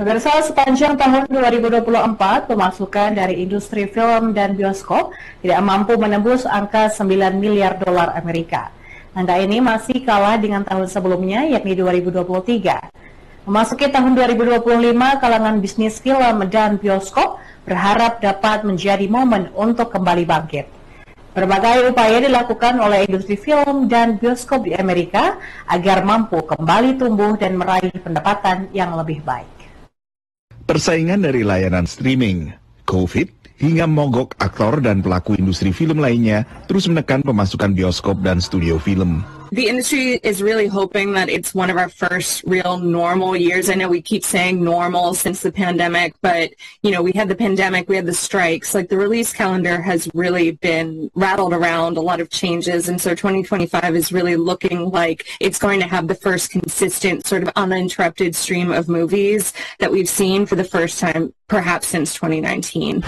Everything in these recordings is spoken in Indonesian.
Pemirsa, sepanjang tahun 2024, pemasukan dari industri film dan bioskop tidak mampu menembus angka 9 miliar dolar Amerika. Angka ini masih kalah dengan tahun sebelumnya, yakni 2023. Memasuki tahun 2025, kalangan bisnis film dan bioskop berharap dapat menjadi momen untuk kembali bangkit. Berbagai upaya dilakukan oleh industri film dan bioskop di Amerika agar mampu kembali tumbuh dan meraih pendapatan yang lebih baik. Persaingan dari layanan streaming, COVID, hingga mogok aktor dan pelaku industri film lainnya terus menekan pemasukan bioskop dan studio film. The industry is really hoping that it's one of our first real normal years. I know we keep saying normal since the pandemic, but, we had the pandemic, we had the strikes. Like, the release calendar has really been rattled around, a lot of changes, and so 2025 is really looking like it's going to have the first consistent, sort of uninterrupted stream of movies that we've seen for the first time, perhaps since 2019.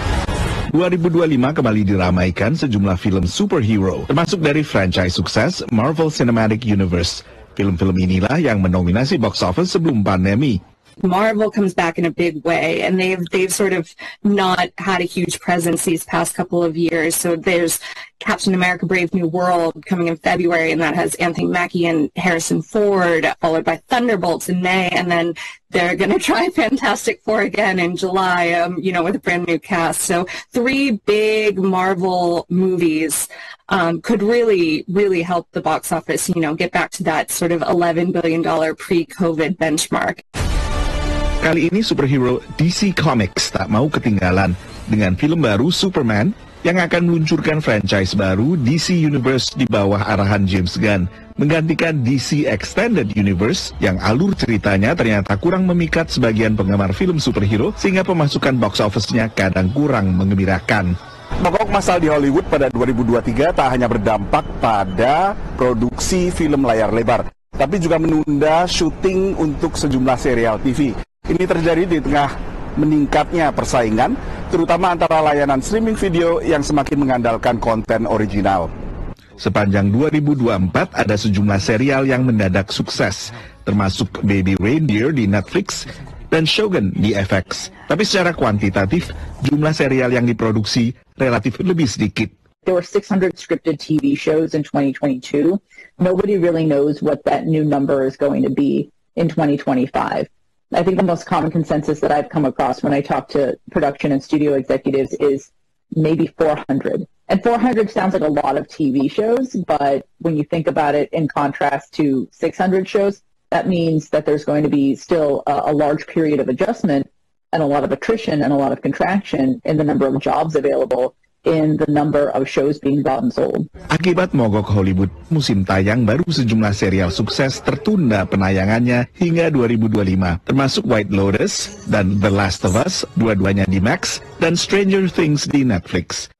2025 kembali diramaikan sejumlah film superhero, termasuk dari franchise sukses Marvel Cinematic Universe. Film-film inilah yang mendominasi box office sebelum pandemi. Marvel comes back in a big way, and they've sort of not had a huge presence these past couple of years. So there's Captain America: Brave New World coming in February, and that has Anthony Mackie and Harrison Ford, followed by Thunderbolts in May, and then they're going to try Fantastic Four again in July, with a brand new cast. So 3 big Marvel movies could really, really help the box office, get back to that sort of $11 billion pre-COVID benchmark. Kali ini superhero DC Comics tak mau ketinggalan dengan film baru Superman yang akan meluncurkan franchise baru DC Universe di bawah arahan James Gunn, menggantikan DC Extended Universe yang alur ceritanya ternyata kurang memikat sebagian penggemar film superhero sehingga pemasukan box office-nya kadang kurang menggembirakan. Mogok massal di Hollywood pada 2023 tak hanya berdampak pada produksi film layar lebar, tapi juga menunda syuting untuk sejumlah serial TV. Ini terjadi di tengah meningkatnya persaingan, terutama antara layanan streaming video yang semakin mengandalkan konten original. Sepanjang 2024 ada sejumlah serial yang mendadak sukses, termasuk Baby Reindeer di Netflix dan Shogun di FX. Tapi secara kuantitatif, jumlah serial yang diproduksi relatif lebih sedikit. There were 600 scripted TV shows in 2022. Nobody really knows what that new number is going to be in 2025. I think the most common consensus that I've come across when I talk to production and studio executives is maybe 400. And 400 sounds like a lot of TV shows, but when you think about it in contrast to 600 shows, that means that there's going to be still a large period of adjustment and a lot of attrition and a lot of contraction in the number of jobs available in the number of shows being bought and sold. Akibat mogok Hollywood, musim tayang baru sejumlah serial sukses tertunda penayangannya hingga 2025, termasuk White Lotus dan The Last of Us, dua-duanya di Max, dan Stranger Things di Netflix.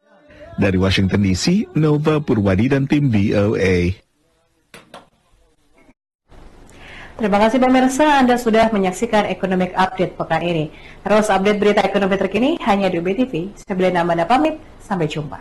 Dari Washington DC, Nova Purwadi dan tim VOA. Terima kasih pemirsa, Anda sudah menyaksikan Economic Update pekan ini. Terus update berita ekonomi terkini hanya di UBTV. Saya Belina Amanda pamit, sampai jumpa.